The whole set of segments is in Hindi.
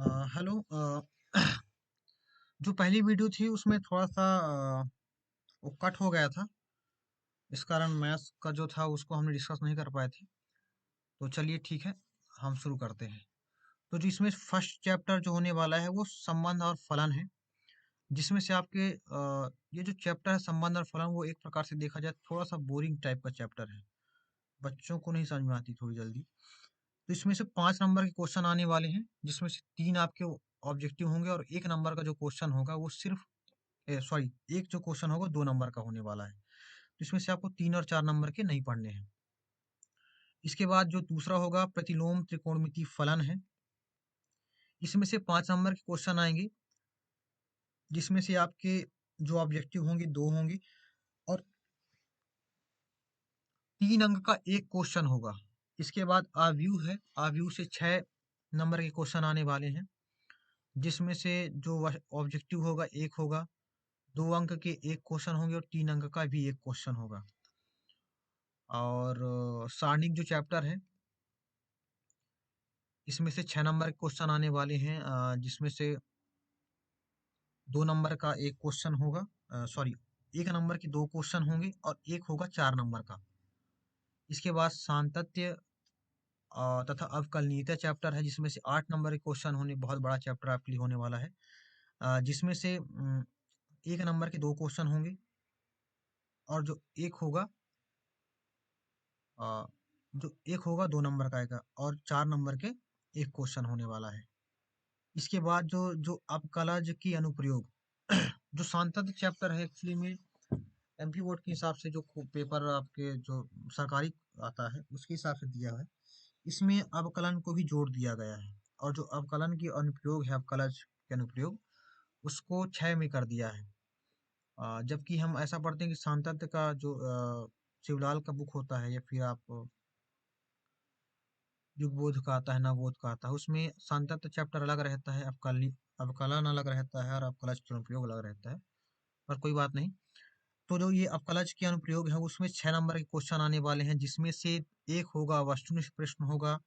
हेलो। जो पहली वीडियो थी उसमें थोड़ा सा वो कट हो गया था। इस कारण मैथ्स का जो था उसको हमने डिस्कस नहीं कर पाए थे। तो चलिए ठीक है, हम शुरू करते हैं। तो जो इसमें फर्स्ट चैप्टर जो होने वाला है वो संबंध और फलन है, जिसमें से आपके ये जो चैप्टर है संबंध और फलन, वो एक प्रकार से देखा जाए थोड़ा सा बोरिंग टाइप का चैप्टर है। बच्चों को नहीं समझ में आती थोड़ी जल्दी। तो इसमें से 5 नंबर के क्वेश्चन आने वाले हैं, जिसमें से 3 आपके ऑब्जेक्टिव होंगे और 1 नंबर का जो क्वेश्चन होगा वो सिर्फ सॉरी, एक जो क्वेश्चन होगा 2 नंबर का होने वाला है। तो इसमें से आपको 3 और 4 नंबर के नहीं पढ़ने हैं। इसके बाद जो दूसरा होगा प्रतिलोम त्रिकोणमिति फलन है। इसमें से 5 नंबर के क्वेश्चन आएंगे, जिसमें से आपके जो ऑब्जेक्टिव होंगे 2 होंगे और 3 अंक का एक क्वेश्चन होगा। इसके बाद आव्यूह है, आव्यूह से 6 नंबर के क्वेश्चन आने वाले हैं, जिसमें से जो ऑब्जेक्टिव होगा 1 होगा, 2 अंक के एक क्वेश्चन होंगे और 3 अंक का भी एक क्वेश्चन होगा। और सारणिक जो चैप्टर है, इसमें से 6 नंबर के क्वेश्चन आने वाले हैं, जिसमें से 2 नंबर का एक क्वेश्चन होगा, सॉरी, 1 नंबर के 2 क्वेश्चन होंगे और एक होगा 4 नंबर का। इसके बाद सांतत्य तथा अवकलनीयता चैप्टर है, जिसमें से 8 नंबर के क्वेश्चन होने, बहुत बड़ा चैप्टर आपके लिए होने वाला है। जिसमें से 1 नंबर के 2 क्वेश्चन होंगे और अ, जो एक होगा 2 नंबर का आएगा और 4 नंबर के एक क्वेश्चन होने वाला है। इसके बाद जो जो अवकलज की अनुप्रयोग जो सांतत्य चैप्टर है, एक्चुअली में एमपी बोर्ड के हिसाब से जो पेपर आपके जो सरकारी आता है उसके हिसाब से दिया है। इसमें अवकलन को भी जोड़ दिया गया है और जो अवकलन की अनुप्रयोग है, अवकलज के अनुप्रयोग, उसको 6 में कर दिया है। जबकि हम ऐसा पढ़ते हैं कि सांतत्य का जो शिवलाल का बुक होता है, या फिर आप युगबोध का आता है, नवबोध का आता है, उसमें सांतत्य चैप्टर अलग रहता है, अवकलन अलग रहता है और अवकलज के अनुप्रयोग अलग रहता है। पर कोई बात नहीं। तो जो ये अवकलज के अनुप्रयोग है उसमें 6 नंबर के क्वेश्चन आने वाले हैं, जिसमें से एक होगा वस्तुनिष्ठ प्रश्न होगा,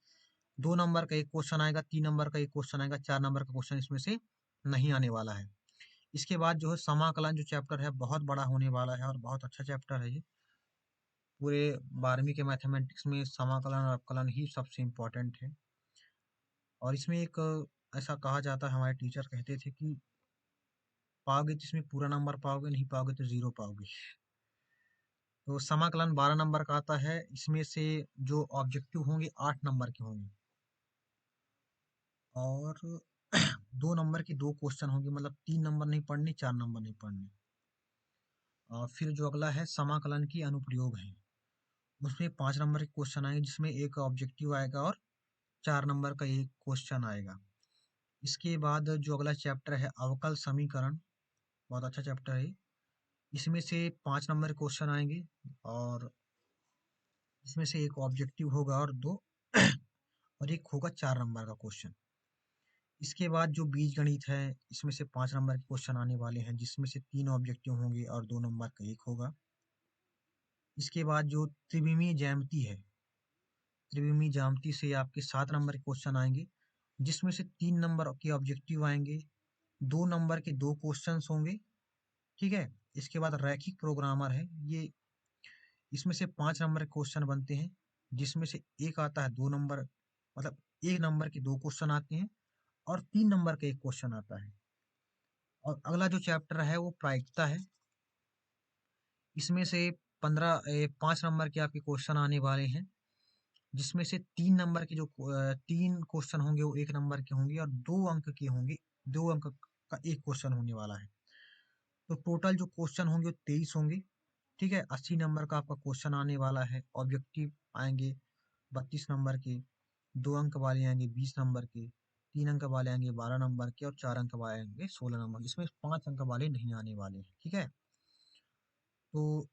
2 नंबर का एक क्वेश्चन आएगा, 3 नंबर का एक क्वेश्चन आएगा, 4 नंबर का क्वेश्चन इसमें से नहीं आने वाला है। इसके बाद जो है समाकलन जो चैप्टर है बहुत बड़ा होने वाला है और बहुत अच्छा चैप्टर है ये। पूरे 12वीं के मैथमेटिक्स में समाकलन और अवकलन ही सबसे इम्पोर्टेंट है। और इसमें एक ऐसा कहा जाता है, हमारे टीचर कहते थे कि पाओगे तो इसमें पूरा नंबर पाओगे, नहीं पाओगे तो जीरो पाओगे। तो समाकलन 12 नंबर का आता है। इसमें से जो ऑब्जेक्टिव होंगे 8 नंबर के होंगे और 2 नंबर के 2 क्वेश्चन होंगे, मतलब 3 नंबर नहीं पढ़ने, 4 नंबर नहीं पढ़ने। और फिर जो अगला है समाकलन की अनुप्रयोग है, उसमें 5 नंबर के क्वेश्चन आएंगे, जिसमें एक ऑब्जेक्टिव आएगा और 4 नंबर का एक क्वेश्चन आएगा। इसके बाद जो अगला चैप्टर है अवकल समीकरण, बहुत अच्छा चैप्टर है। इसमें से 5 नंबर के क्वेश्चन आएंगे और इसमें से एक ऑब्जेक्टिव होगा और दो और एक होगा 4 नंबर का क्वेश्चन। इसके बाद जो बीज गणित है, इसमें से 5 नंबर के क्वेश्चन आने वाले हैं, जिसमें से 3 ऑब्जेक्टिव होंगे और 2 नंबर का एक होगा। इसके बाद जो त्रिविमीय ज्यामिति है, त्रिविमीय ज्यामिति से आपके 7 नंबर के क्वेश्चन आएंगे, जिसमें से 3 नंबर के ऑब्जेक्टिव आएंगे, 2 नंबर के 2 क्वेश्चन होंगे। ठीक है। इसके बाद रैखिक प्रोग्रामर है ये, इसमें से 5 नंबर के क्वेश्चन बनते हैं, जिसमें से एक आता है 2 नंबर, मतलब 1 नंबर के 2 क्वेश्चन आते हैं और 3 नंबर का एक क्वेश्चन आता है। और अगला जो चैप्टर है वो प्रायिकता है। इसमें से 5 नंबर के आपके क्वेश्चन आने वाले हैं, जिसमें से 3 नंबर के जो 3 क्वेश्चन होंगे वो 1 नंबर के होंगे और 2 अंक के होंगे, 2 अंक का एक क्वेश्चन होने वाला है। तो टोटल जो क्वेश्चन होंगे वो 23 होंगे। ठीक है। 80 नंबर का आपका क्वेश्चन आने वाला है, ऑब्जेक्टिव आएंगे 32 नंबर के, 2 अंक वाले आएंगे 20 नंबर के, 3 अंक वाले आएंगे 12 नंबर के और 4 अंक वाले आएंगे 16 नंबर। इसमें 5 अंक वाले नहीं आने वाले हैं। ठीक है। तो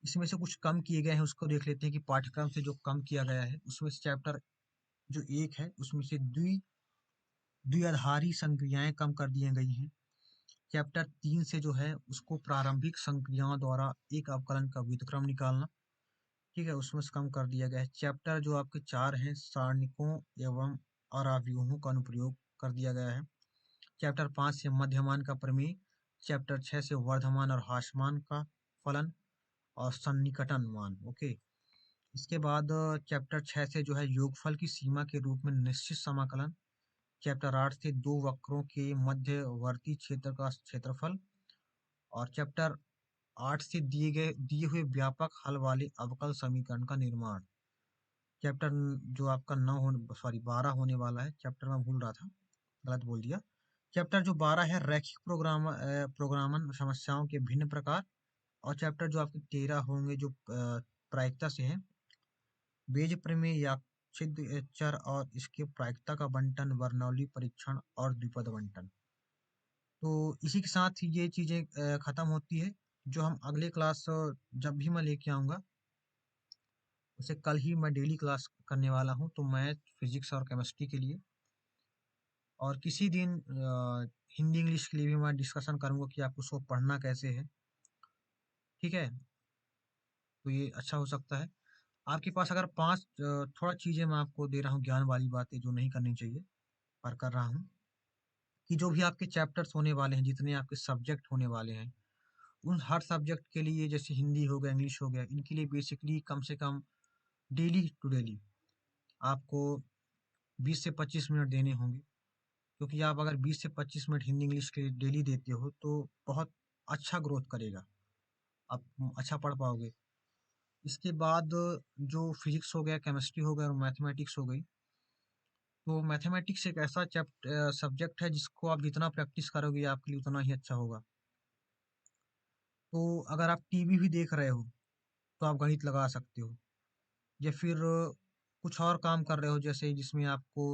इसमें से कुछ कम किए गए हैं, उसको देख लेते हैं कि पाठ्यक्रम से जो कम किया गया है उसमें से चैप्टर जो एक है उसमें से द्विआधारी संक्रियाएं कम कर दी गई हैं। चैप्टर 3 से जो है उसको प्रारंभिक संक्रियाओं द्वारा एक अवकलन का व्युत्क्रम निकालना, ठीक है, उसमें से कम कर दिया गया है। चैप्टर जो आपके 4 हैं सारणिकों एवं और अवयवों का अनुप्रयोग कर दिया गया है। चैप्टर 5 से मध्यमान का प्रमेय, चैप्टर 6 से वर्धमान और ह्रासमान का फलन और सन्निकटन मान। ओके, इसके बाद चैप्टर 6 से जो है योगफल की सीमा के रूप में निश्चित समाकलन, चैप्टर 8 से दो वक्रों के मध्यवर्ती क्षेत्र का क्षेत्रफल, और चैप्टर 8 से दिए हुए व्यापक हल वाले अवकल समीकरण का निर्माण। चैप्टर जो आपका 12 होने वाला है, चैप्टर में भूल रहा था, गलत बोल दिया। चैप्टर जो 12 है रैखिक प्रोग्रामन समस्याओं के भिन्न प्रकार, और चैप्टर जो आपके 13 होंगे जो प्रायिकता से है, बेज प्रमेय या छिद्र चर और इसके प्रायिकता का बंटन, बर्नौली परीक्षण और द्विपद बंटन। तो इसी के साथ ये चीजें खत्म होती है। जो हम अगले क्लास जब भी मैं लेके आऊंगा, उसे कल ही मैं डेली क्लास करने वाला हूँ, तो मैथ, फिजिक्स और केमिस्ट्री के लिए, और किसी दिन हिंदी इंग्लिश के लिए भी मैं डिस्कशन करूंगा कि आप उसको पढ़ना कैसे है। ठीक है, तो ये अच्छा हो सकता है। आपके पास अगर थोड़ा चीजें मैं आपको दे रहा हूँ, ज्ञान वाली बातें जो नहीं करनी चाहिए पर कर रहा हूँ, कि जो भी आपके चैप्टर्स होने वाले हैं, जितने आपके सब्जेक्ट होने वाले हैं, उन हर सब्जेक्ट के लिए, जैसे हिंदी हो गया, इंग्लिश हो गया, इनके लिए बेसिकली कम से कम डेली टू डेली आपको 20 से 25 मिनट देने होंगे। क्योंकि आप अगर 20 से 25 मिनट हिंदी इंग्लिश के डेली देते हो तो बहुत अच्छा ग्रोथ करेगा, आप अच्छा पढ़ पाओगे। इसके बाद जो फिजिक्स हो गया, केमिस्ट्री हो गया और मैथमेटिक्स हो गई, तो मैथमेटिक्स एक ऐसा सब्जेक्ट है जिसको आप जितना प्रैक्टिस करोगे आपके लिए उतना ही अच्छा होगा। तो अगर आप टीवी भी देख रहे हो तो आप गणित लगा सकते हो, या फिर कुछ और काम कर रहे हो जैसे जिसमें आपको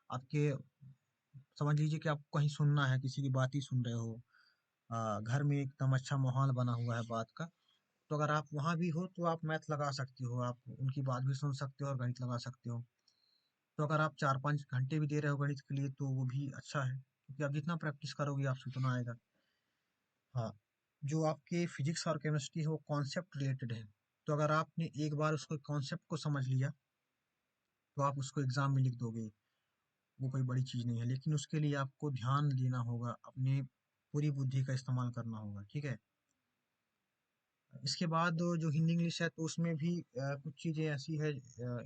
आपके समझ लीजिए कि आपको कहीं सुनना है, किसी की बात ही सुन रहे हो, घर में एकदम अच्छा माहौल बना हुआ है बात का, तो अगर आप वहाँ भी हो तो आप मैथ लगा सकते हो, आप उनकी बात भी सुन सकते हो और गणित लगा सकते हो। तो अगर आप 4-5 घंटे भी दे रहे हो गणित के लिए तो वो भी अच्छा है, क्योंकि आप जितना प्रैक्टिस करोगे आपसे उतना आएगा। हाँ, जो आपके फिजिक्स और केमिस्ट्री है वो कॉन्सेप्ट रिलेटेड है, तो अगर आपने एक बार उसको कॉन्सेप्ट को समझ लिया तो आप उसको एग्जाम में लिख दोगे, वो कोई बड़ी चीज़ नहीं है। लेकिन उसके लिए आपको ध्यान देना होगा, अपने पूरी बुद्धि का इस्तेमाल करना होगा। ठीक है, इसके बाद जो हिंदी इंग्लिश है तो उसमें भी कुछ चीज़ें ऐसी है,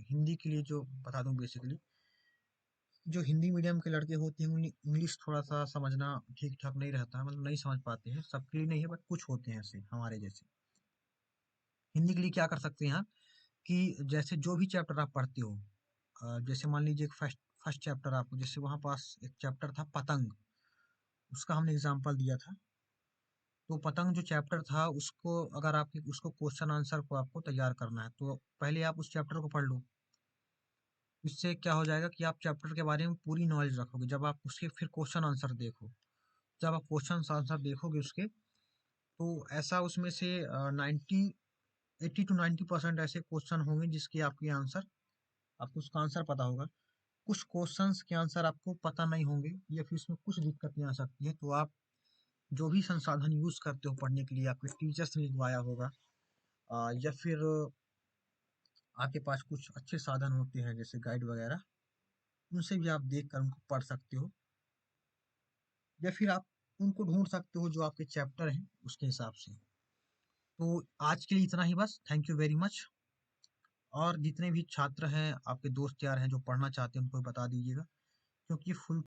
हिंदी के लिए जो बता दूं बेसिकली, जो हिंदी मीडियम के लड़के होते हैं उन्हें इंग्लिश थोड़ा सा समझना ठीक ठाक नहीं रहता है, मतलब नहीं समझ पाते हैं, सबके लिए नहीं है बट कुछ होते हैं ऐसे हमारे जैसे। हिंदी के लिए क्या कर सकते हैं आप, कि जैसे जो भी चैप्टर आप पढ़ते हो, जैसे मान लीजिए फर्स्ट फर्स्ट चैप्टर आपको, जैसे वहाँ पास एक चैप्टर था पतंग, उसका हमने एग्जाम्पल दिया था। तो पतंग जो चैप्टर था उसको अगर आप उसको क्वेश्चन आंसर को आपको तैयार करना है तो पहले आप उस चैप्टर को पढ़ लो। इससे क्या हो जाएगा कि आप चैप्टर के बारे में पूरी नॉलेज रखोगे, जब आप उसके फिर क्वेश्चन आंसर देखो, जब आप क्वेश्चन आंसर देखोगे उसके, तो ऐसा उसमें से 80 to 90% ऐसे क्वेश्चन होंगे जिसके आपके आंसर, आपको उसका आंसर पता होगा। कुछ क्वेश्चंस के आंसर आपको पता नहीं होंगे या फिर उसमें कुछ दिक्कतें आ सकती है, तो आप जो भी संसाधन यूज करते हो पढ़ने के लिए, आपके टीचर्स ने लिखवाया होगा, या फिर आपके पास कुछ अच्छे साधन होते हैं जैसे गाइड वगैरह, उनसे भी आप देख कर उनको पढ़ सकते हो, या फिर आप उनको ढूंढ सकते हो जो आपके चैप्टर हैं उसके हिसाब से। तो आज के लिए इतना ही बस, थैंक यू वेरी मच। और जितने भी छात्र हैं, आपके दोस्त यार हैं जो पढ़ना चाहते हैं, उनको बता दीजिएगा, क्योंकि फुल